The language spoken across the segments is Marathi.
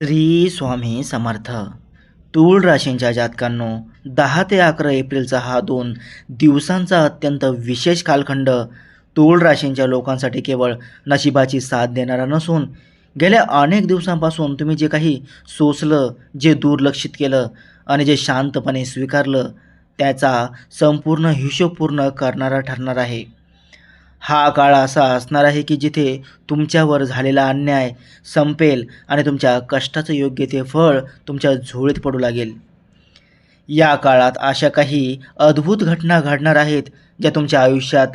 श्री स्वामी समर्थ. तूळ राशींच्या जातकांनो, 10 ते 11 एप्रिलचा हा 2 दिवसांचा अत्यंत विशेष कालखंड तूळ राशींच्या लोकांसाठी केवळ नशिबाची साथ देणारा नसून, गेल्या अनेक दिवसांपासून तुम्ही जे काही सोसलं, जे दुर्लक्षित केलं आणि जे शांतपणे स्वीकारलं, त्याचा संपूर्ण हिशोब पूर्ण करणारा ठरणार आहे. हा काळ असा असणार आहे की जिथे तुमच्यावर झालेला अन्याय संपेल आणि तुमच्या कष्टाचं योग्य ते फळ तुमच्या झोळीत पडू लागेल. या काळात अशा काही अद्भुत घटना घडणार आहेत ज्या तुमच्या आयुष्यात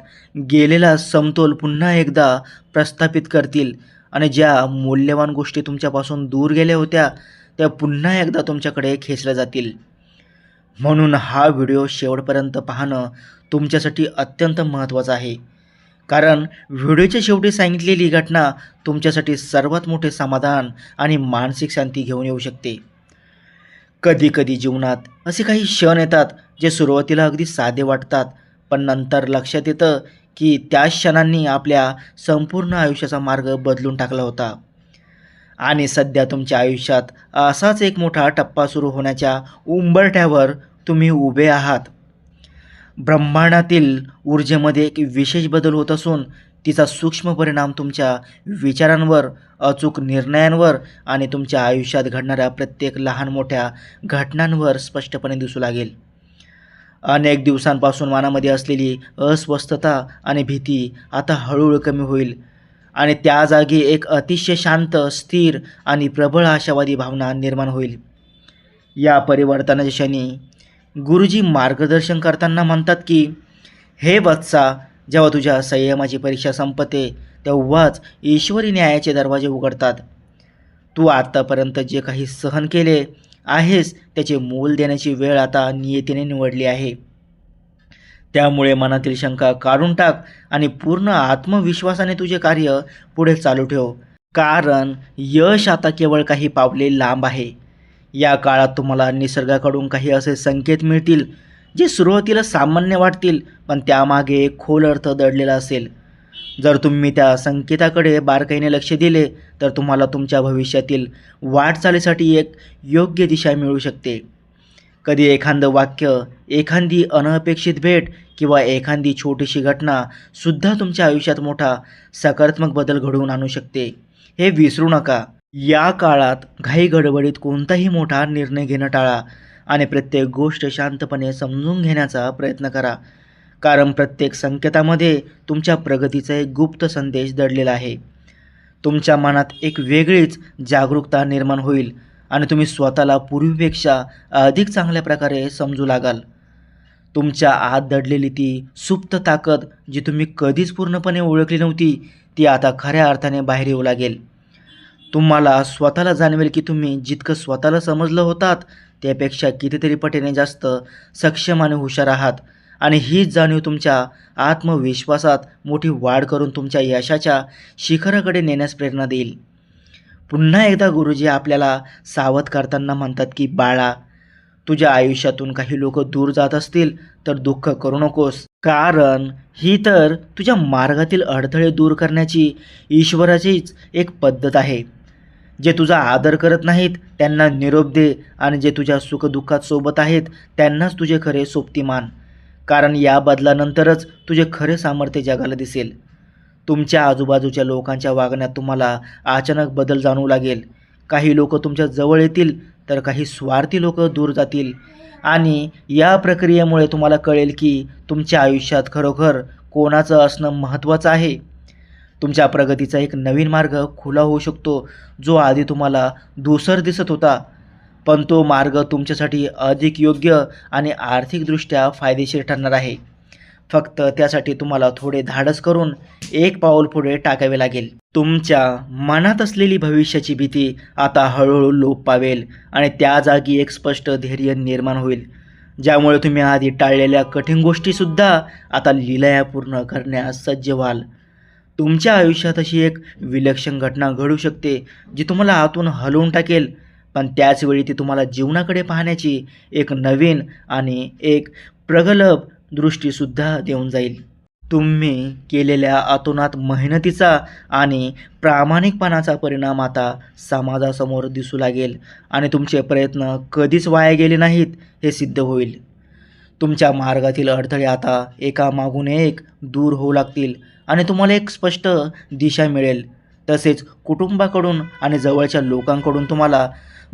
गेलेला समतोल पुन्हा एकदा प्रस्थापित करतील आणि ज्या मौल्यवान गोष्टी तुमच्यापासून दूर गेल्या होत्या त्या पुन्हा एकदा तुमच्याकडे खेचल्या जातील. म्हणून हा व्हिडिओ शेवटपर्यंत पाहणं तुमच्यासाठी अत्यंत महत्त्वाचं आहे. कारण व्हिडिओच्या शेवटी सांगितलेली घटना तुमच्यासाठी सर्वात मोठे समाधान आणि मानसिक शांती घेऊन येऊ शकते. कधी-कधी जीवनात असे काही क्षण येतात जे सुरुवातीला अगदी साधे वाटतात, पण नंतर लक्षात येतं की त्या क्षणांनी आपल्या संपूर्ण आयुष्याचा मार्ग बदलून टाकला होता. आणि सध्या तुमच्या आयुष्यात असाच एक मोठा टप्पा सुरू होण्याच्या उंबरठ्यावर तुम्ही उभे आहात. ब्रह्मांडातील ऊर्जेमध्ये एक विशेष बदल होत असून तिचा सूक्ष्म परिणाम तुमच्या विचारांवर, अचूक निर्णयांवर आणि तुमच्या आयुष्यात घडणाऱ्या प्रत्येक लहान मोठ्या घटनांवर स्पष्टपणे दिसू लागेल. अनेक दिवसांपासून मनामध्ये असलेली अस्वस्थता आणि भीती आता हळूहळू कमी होईल आणि त्या जागी एक अतिशय शांत, स्थिर आणि प्रबळ आशावादी भावना निर्माण होईल. या परिवर्तनाच्या क्षणी गुरुजी मार्गदर्शन करताना म्हणतात की, हे वत्सा, जेव्हा तुझ्या संयमाची परीक्षा संपते तेव्हाच ईश्वरी न्यायाचे दरवाजे उघडतात. तू आत्तापर्यंत जे काही सहन केले आहेस त्याचे मोल देण्याची वेळ आता नियतीने निवडली आहे. त्यामुळे मनातील शंका काढून टाक आणि पूर्ण आत्मविश्वासाने तुझे कार्य पुढे चालू ठेव. कारण यश आता केवळ काही पावले लांब आहे. या काळात तुम्हाला निसर्गाकडून काही असे संकेत मिळतील जे सुरुवातीला सामान्य वाटतील, पण त्यामागे एक खोल अर्थ दडलेला असेल. जर तुम्ही त्या संकेताकडे बारकाईने लक्ष दिले तर तुम्हाला तुमच्या भविष्यातील वाटचालीसाठी एक योग्य दिशा मिळू शकते. कधी एखादं वाक्य, एखादी अनपेक्षित भेट किंवा एखादी छोटीशी घटना सुद्धा तुमच्या आयुष्यात मोठा सकारात्मक बदल घडवून आणू शकते. हे विसरू नका. या काळात घाई गडबडीत कोणताही मोठा निर्णय घेणं टाळा आणि प्रत्येक गोष्ट शांतपणे समजून घेण्याचा प्रयत्न करा. कारण प्रत्येक संकेतामध्ये तुमच्या प्रगतीचा एक गुप्त संदेश दडलेला आहे. तुमच्या मनात एक वेगळीच जागरूकता निर्माण होईल आणि तुम्ही स्वतःला पूर्वीपेक्षा अधिक चांगल्या प्रकारे समजू लागाल. तुमच्या आत दडलेली ती सुप्त ताकद जी तुम्ही कधीच पूर्णपणे ओळखली नव्हती ती आता खऱ्या अर्थाने बाहेर येऊ लागेल. तुम्हाला स्वतःला जाणवेल की तुम्ही जितकं स्वतःला समजलं होतात त्यापेक्षा कितीतरी पटीने जास्त सक्षम आणि हुशार आहात आणि हीच जाणीव तुमच्या आत्मविश्वासात मोठी वाढ करून तुमच्या यशाच्या शिखराकडे नेण्यास प्रेरणा देईल. पुन्हा एकदा गुरुजी आपल्याला सावध करताना म्हणतात की, बाळा, तुझ्या आयुष्यातून काही लोक दूर जात असतील तर दुःख करू नकोस. कारण ही तर तुझ्या मार्गातील अडथळे दूर करण्याची ईश्वराचीच एक पद्धत आहे. जे तुझा आदर करत नाहीत त्यांना निरोप दे आणि जे तुझ्या सुखदुःखात सोबत आहेत त्यांनाच तुझे खरे सोबती मान. कारण या बदलानंतरच तुझे खरे सामर्थ्य जगाला दिसेल. तुमच्या आजूबाजूच्या लोकांच्या वागण्यात तुम्हाला अचानक बदल जाणवू लागेल. काही लोक तुमच्या जवळ येतील तर काही स्वार्थी लोक दूर जातील आणि या प्रक्रियेमुळे तुम्हाला कळेल की तुमच्या आयुष्यात खरोखर कोणाचं असणं महत्त्वाचं आहे. तुमच्या प्रगतीचा एक नवीन मार्ग खुला होऊ शकतो जो आधी तुम्हाला धूसर दिसत होता, पण तो मार्ग तुमच्यासाठी अधिक योग्य आणि आर्थिकदृष्ट्या फायदेशीर ठरणार आहे. फक्त त्यासाठी तुम्हाला थोडे धाडस करून एक पाऊल पुढे टाकावे लागेल. तुमच्या मनात असलेली भविष्याची भीती आता हळूहळू लोप पावेल आणि त्या जागी एक स्पष्ट धैर्य निर्माण होईल, ज्यामुळे तुम्ही आधी टाळलेल्या कठीण गोष्टीसुद्धा आता लीलया पूर्ण करण्यास सज्ज व्हाल. तुमच्या आयुष्यात अशी एक विलक्षण घटना घडू शकते जी तुम्हाला आतून हलवून टाकेल, पण त्याचवेळी ती तुम्हाला जीवनाकडे पाहण्याची एक नवीन आणि एक प्रगल्भ दृष्टीसुद्धा देऊन जाईल. तुम्ही केलेल्या अतोनात मेहनतीचा आणि प्रामाणिकपणाचा परिणाम आता समाजासमोर दिसू लागेल आणि तुमचे प्रयत्न कधीच वाया गेले नाहीत हे सिद्ध होईल. तुमच्या मार्गातील अडथळे आता एकामागून एक दूर होऊ लागतील आणि तुम्हाला एक स्पष्ट दिशा मिळेल. तसेच कुटुंबाकडून आणि जवळच्या लोकांकडून तुम्हाला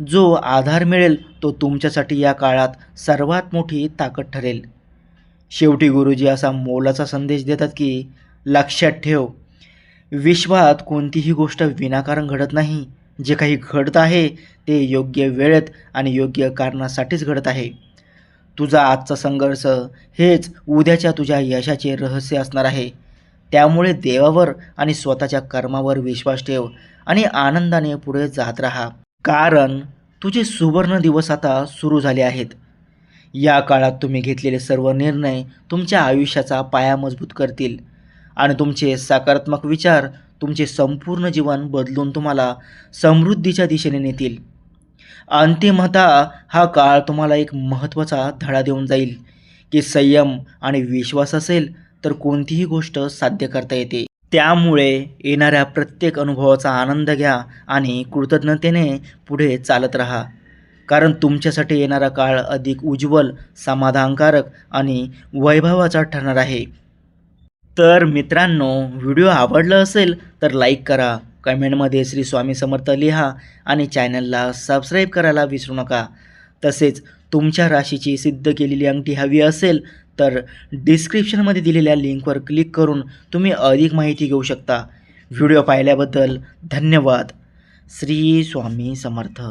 जो आधार मिळेल तो तुमच्यासाठी या काळात सर्वात मोठी ताकद ठरेल. शेवटी गुरुजी असा मोलाचा संदेश देतात की लक्षात ठेव, विश्वात कोणतीही गोष्ट विनाकारण घडत नाही. जे काही घडत आहे ते योग्य वेळेत आणि योग्य कारणासाठीच घडत आहे. तुझा आजचा संघर्ष हेच उद्याच्या तुझ्या यशाचे रहस्य असणार आहे. त्यामुळे देवावर आणि स्वतःच्या कर्मावर विश्वास ठेव आणि आनंदाने पुढे जात राहा. कारण तुझे सुवर्ण दिवस आता सुरू झाले आहेत. या काळात तुम्ही घेतलेले सर्व निर्णय तुमच्या आयुष्याचा पाया मजबूत करतील आणि तुमचे सकारात्मक विचार तुमचे संपूर्ण जीवन बदलून तुम्हाला समृद्धीच्या दिशेने नेतील. अंतिमतः हा काळ तुम्हाला एक महत्त्वाचा धडा देऊन जाईल की संयम आणि विश्वास असेल तर कोणतीही गोष्ट साध्य करता येते. त्यामुळे येणाऱ्या प्रत्येक अनुभवाचा आनंद घ्या आणि कृतज्ञतेने पुढे चालत राहा. कारण तुमच्यासाठी येणारा काळ अधिक उज्ज्वल, समाधानकारक आणि वैभवाचा ठरणार आहे. तर मित्रांनो, व्हिडिओ आवडला असेल तर लाईक करा, कमेंटमध्ये श्री स्वामी समर्थ लिहा आणि चॅनलला सबस्क्राईब करायला विसरू नका. तसेच तुमच्या राशीची सिद्ध केलेली अंगठी हवी असेल तर डिस्क्रिप्शनमध्ये दिलेल्या लिंकवर क्लिक करून तुम्ही अधिक माहिती घेऊ शकता. व्हिडिओ पाहिल्याबद्दल धन्यवाद. श्री स्वामी समर्थ.